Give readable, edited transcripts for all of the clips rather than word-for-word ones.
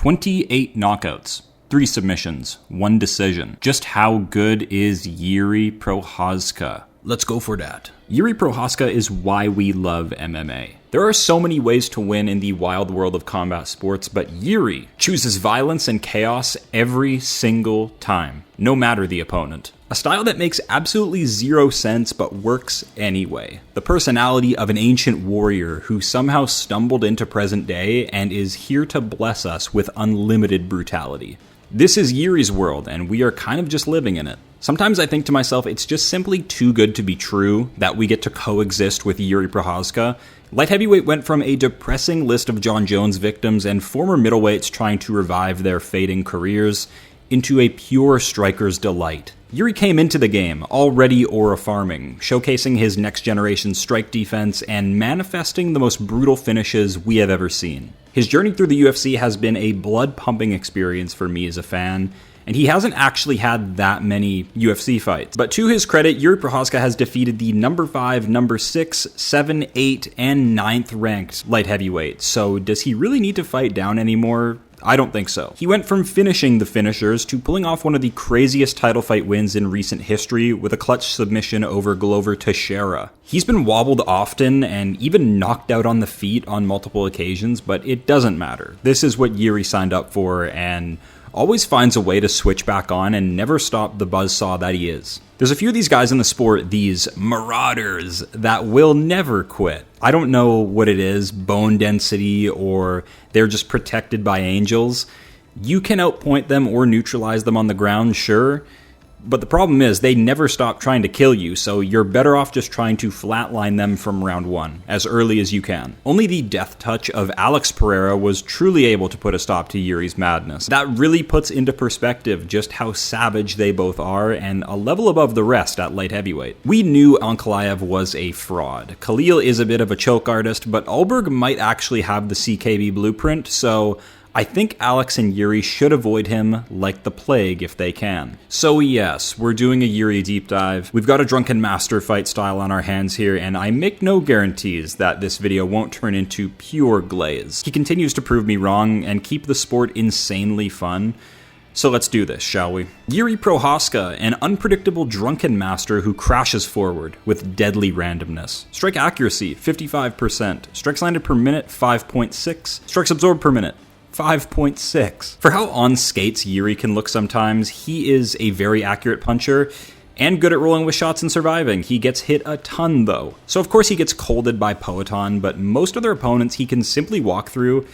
28 knockouts, 3 submissions, 1 decision. Just how good is Jiri Prochazka? Let's go for that. Jiri Prochazka is why we love MMA. There are so many ways to win in the wild world of combat sports, but Jiri chooses violence and chaos every single time, no matter the opponent. A style that makes absolutely zero sense but works anyway. The personality of an ancient warrior who somehow stumbled into present day and is here to bless us with unlimited brutality. This is Jiri's world, and we are kind of just living in it. Sometimes I think to myself, it's just simply too good to be true that we get to coexist with Jiri Prochazka. Light heavyweight went from a depressing list of John Jones victims and former middleweights trying to revive their fading careers into a pure striker's delight. Jiri came into the game already aura farming, showcasing his next generation strike defense and manifesting the most brutal finishes we have ever seen. His journey through the UFC has been a blood-pumping experience for me as a fan, and he hasn't actually had that many UFC fights. But to his credit, Jiri Prochazka has defeated the number 5, number 6, 7, 8, and 9th ranked light heavyweight. So does he really need to fight down anymore? I don't think so. He went from finishing the finishers to pulling off one of the craziest title fight wins in recent history with a clutch submission over Glover Teixeira. He's been wobbled often and even knocked out on the feet on multiple occasions, but it doesn't matter. This is what Jiri signed up for and always finds a way to switch back on and never stop the buzzsaw that he is. There's a few of these guys in the sport, these marauders, that will never quit. I don't know what it is, bone density, or they're just protected by angels. You can outpoint them or neutralize them on the ground, sure, but the problem is they never stop trying to kill you, so you're better off just trying to flatline them from round 1, as early as you can. Only the death touch of Alex Pereira was truly able to put a stop to Jiri's madness. That really puts into perspective just how savage they both are, and a level above the rest at light heavyweight. We knew Ankalaev was a fraud. Khalil is a bit of a choke artist, but Alberg might actually have the CKB blueprint, so I think Alex and Jiri should avoid him like the plague if they can. So yes, we're doing a Jiri deep dive. We've got a drunken master fight style on our hands here, and I make no guarantees that this video won't turn into pure glaze. He continues to prove me wrong and keep the sport insanely fun. So let's do this, shall we? Jiri Prochazka, an unpredictable drunken master who crashes forward with deadly randomness. Strike accuracy, 55%. Strikes landed per minute, 5.6. Strikes absorbed per minute, 5.6. For how on skates Jiri can look sometimes, he is a very accurate puncher and good at rolling with shots and surviving. He gets hit a ton though. So of course he gets colded by Poatan, but most other opponents he can simply walk through.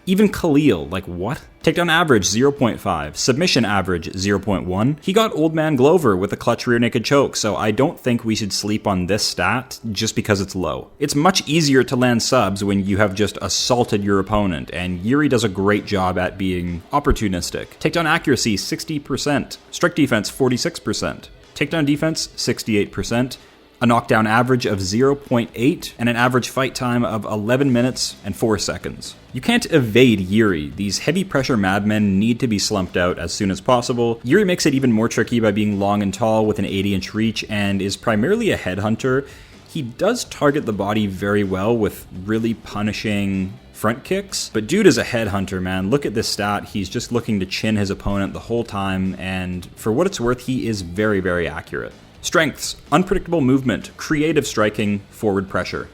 Even Khalil, like what? Takedown average 0.5, submission average 0.1. He got Old Man Glover with a clutch rear naked choke, so I don't think we should sleep on this stat just because it's low. It's much easier to land subs when you have just assaulted your opponent, and Jiri does a great job at being opportunistic. Takedown accuracy 60%, strike defense 46%, takedown defense 68%. A knockdown average of 0.8, and an average fight time of 11 minutes and 4 seconds. You can't evade Jiri. These heavy pressure madmen need to be slumped out as soon as possible. Jiri makes it even more tricky by being long and tall with an 80-inch reach and is primarily a headhunter. He does target the body very well with really punishing front kicks, but dude is a headhunter, man. Look at this stat. He's just looking to chin his opponent the whole time, and for what it's worth, he is very, very accurate. Strengths: unpredictable movement, creative striking, forward pressure.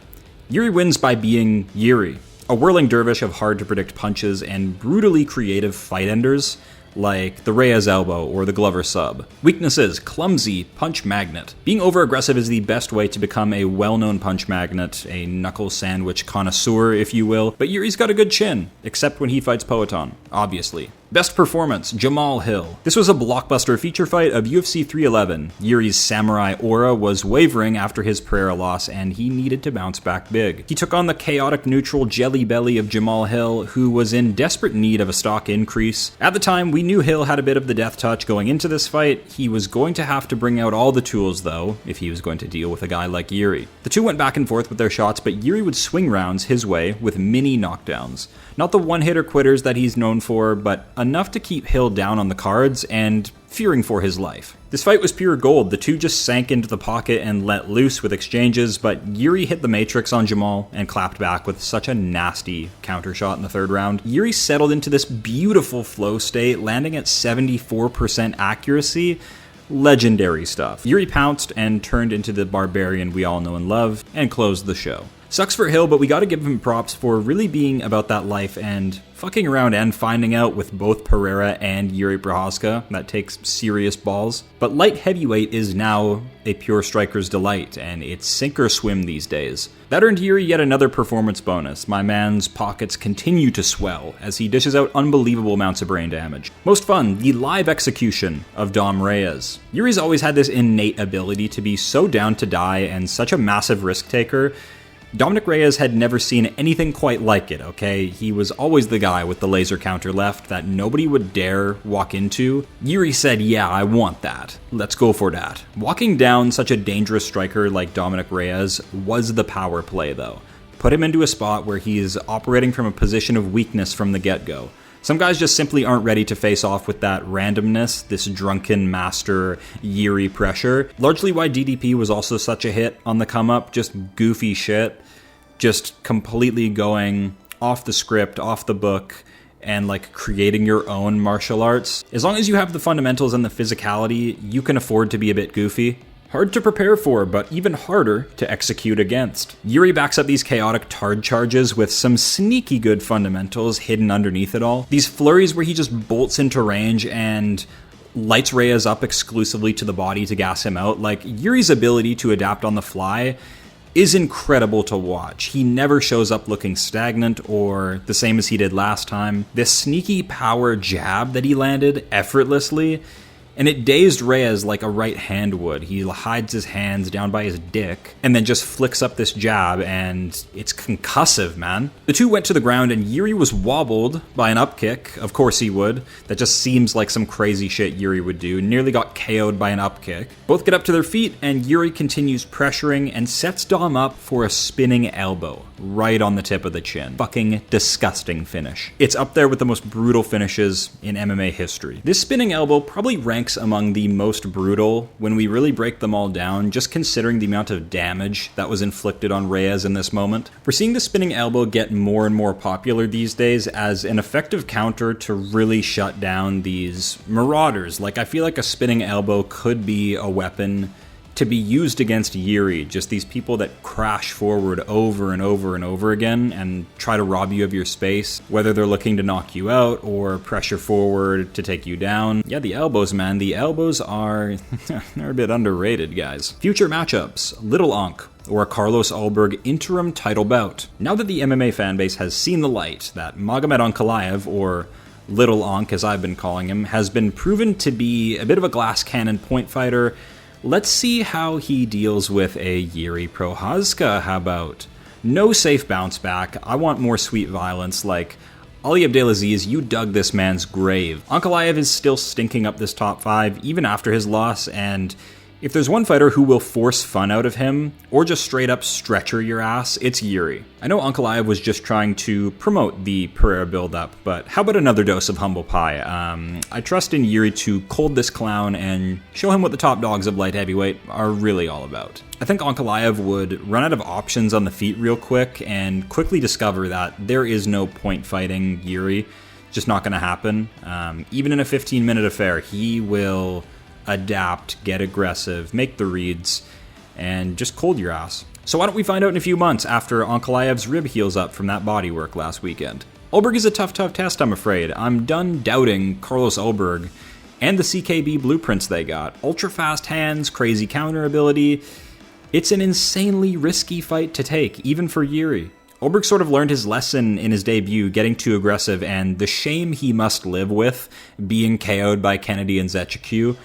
Jiri wins by being Jiri, a whirling dervish of hard-to-predict punches and brutally creative fight enders, like the Reyes elbow or the Glover sub. Weaknesses: clumsy, punch magnet. Being over-aggressive is the best way to become a well-known punch magnet, a knuckle sandwich connoisseur, if you will, but Jiri's got a good chin, except when he fights Poatan, obviously. Best performance: Jamal Hill. This was a blockbuster feature fight of UFC 311. Jiri's samurai aura was wavering after his Pereira loss, and he needed to bounce back big. He took on the chaotic neutral jelly belly of Jamal Hill, who was in desperate need of a stock increase. At the time, we knew Hill had a bit of the death touch going into this fight. He was going to have to bring out all the tools, though, if he was going to deal with a guy like Jiri. The two went back and forth with their shots, but Jiri would swing rounds his way with mini knockdowns. Not the one-hitter quitters that he's known for, but enough to keep Hill down on the cards and fearing for his life. This fight was pure gold. The two just sank into the pocket and let loose with exchanges, but Jiri hit the matrix on Jamal and clapped back with such a nasty counter shot in the third round. Jiri settled into this beautiful flow state, landing at 74% accuracy. Legendary stuff. Jiri pounced and turned into the barbarian we all know and love, and closed the show. Sucks for Hill, but we gotta give him props for really being about that life and fucking around and finding out with both Pereira and Jiri Prochazka. That takes serious balls. But light heavyweight is now a pure striker's delight, and it's sink or swim these days. That earned Jiri yet another performance bonus. My man's pockets continue to swell as he dishes out unbelievable amounts of brain damage. Most fun, the live execution of Dom Reyes. Jiri's always had this innate ability to be so down to die and such a massive risk taker. Dominic Reyes had never seen anything quite like it, okay? He was always the guy with the laser counter left that nobody would dare walk into. Jiri said, yeah, I want that. Let's go for that. Walking down such a dangerous striker like Dominic Reyes was the power play, though. Put him into a spot where he's operating from a position of weakness from the get-go. Some guys just simply aren't ready to face off with that randomness, this drunken master Jiri pressure. Largely why DDP was also such a hit on the come-up, just goofy shit. Just completely going off the script, off the book, and like creating your own martial arts. As long as you have the fundamentals and the physicality, you can afford to be a bit goofy. Hard to prepare for, but even harder to execute against. Jiri backs up these chaotic tard charges with some sneaky good fundamentals hidden underneath it all. These flurries where he just bolts into range and lights Reyes up exclusively to the body to gas him out. Like, Jiri's ability to adapt on the fly is incredible to watch. He never shows up looking stagnant or the same as he did last time. This sneaky power jab that he landed effortlessly, and it dazed Reyes like a right hand would. He hides his hands down by his dick and then just flicks up this jab, and it's concussive, man. The two went to the ground and Jiri was wobbled by an up kick. Of course he would. That just seems like some crazy shit Jiri would do. Nearly got KO'd by an up kick. Both get up to their feet and Jiri continues pressuring and sets Dom up for a spinning elbow right on the tip of the chin. Fucking disgusting finish. It's up there with the most brutal finishes in MMA history. This spinning elbow probably ranks among the most brutal when we really break them all down, just considering the amount of damage that was inflicted on Reyes in this moment. We're seeing the spinning elbow get more and more popular these days as an effective counter to really shut down these marauders. Like, I feel like a spinning elbow could be a weapon to be used against Jiri, just these people that crash forward over and over and over again and try to rob you of your space, whether they're looking to knock you out or pressure forward to take you down. Yeah, the elbows, man. The elbows are they're a bit underrated, guys. Future matchups: Little Ankh or a Carlos Ulberg interim title bout. Now that the MMA fanbase has seen the light that Magomed Ankalaev, or Little Ankh as I've been calling him, has been proven to be a bit of a glass cannon point fighter, let's see how he deals with a Jiri Prochazka. How about? No safe bounce back. I want more sweet violence. Like, Ali Abdelaziz, you dug this man's grave. Ankalaev is still stinking up this top 5 even after his loss, and if there's one fighter who will force fun out of him, or just straight up stretcher your ass, it's Jiri. I know Ankalaev was just trying to promote the Pereira build-up, but how about another dose of humble pie? I trust in Jiri to cold this clown and show him what the top dogs of light heavyweight are really all about. I think Ankalaev would run out of options on the feet real quick and quickly discover that there is no point fighting Jiri. Just not going to happen. Even in a 15-minute affair, he will adapt, get aggressive, make the reads, and just cold your ass. So why don't we find out in a few months after Ankalaev's rib heals up from that bodywork last weekend. Ulberg is a tough test, I'm afraid. I'm done doubting Carlos Ulberg and the CKB blueprints they got. Ultra fast hands, crazy counter ability. It's an insanely risky fight to take, even for Jiri. Ulberg sort of learned his lesson in his debut, getting too aggressive, and the shame he must live with being KO'd by Kennedy and Zechikwu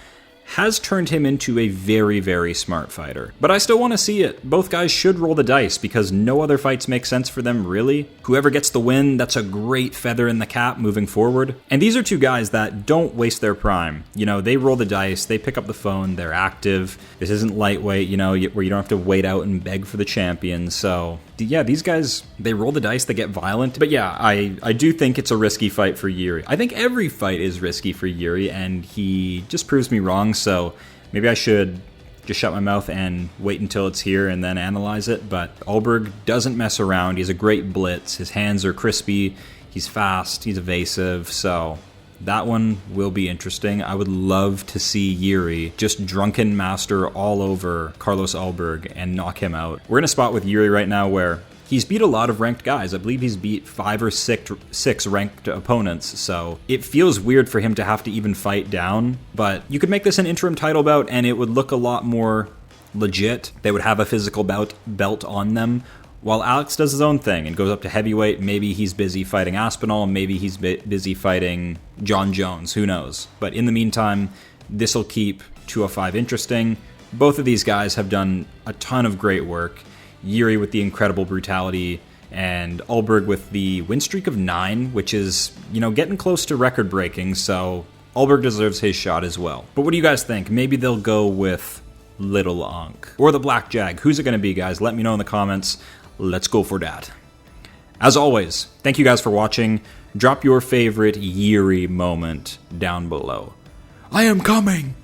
has turned him into a very, very smart fighter. But I still want to see it. Both guys should roll the dice because no other fights make sense for them, really. Whoever gets the win, that's a great feather in the cap moving forward. And these are two guys that don't waste their prime. You know, they roll the dice, they pick up the phone, they're active. This isn't lightweight, you know, where you don't have to wait out and beg for the champion. So yeah, these guys, they roll the dice, they get violent. But yeah, I do think it's a risky fight for Jiri. I think every fight is risky for Jiri, and he just proves me wrong, so maybe I should just shut my mouth and wait until it's here and then analyze it. But Ahlberg doesn't mess around. He has a great blitz. His hands are crispy. He's fast. He's evasive. So that one will be interesting. I would love to see Jiri just drunken master all over Carlos Ahlberg and knock him out. We're in a spot with Jiri right now where he's beat a lot of ranked guys. I believe he's beat 5 or 6 ranked opponents, so it feels weird for him to have to even fight down. But you could make this an interim title bout and it would look a lot more legit. They would have a physical belt on them, while Alex does his own thing and goes up to heavyweight. Maybe he's busy fighting Aspinall, maybe he's busy fighting John Jones, who knows. But in the meantime, this will keep 205 interesting. Both of these guys have done a ton of great work. Jiri with the incredible brutality, and Ahlberg with the win streak of 9, which is, getting close to record breaking, so Ahlberg deserves his shot as well. But what do you guys think? Maybe they'll go with Little Unk or the Black Jag. Who's it going to be, guys? Let me know in the comments. Let's go for that. As always, thank you guys for watching. Drop your favorite Jiri moment down below. I am coming!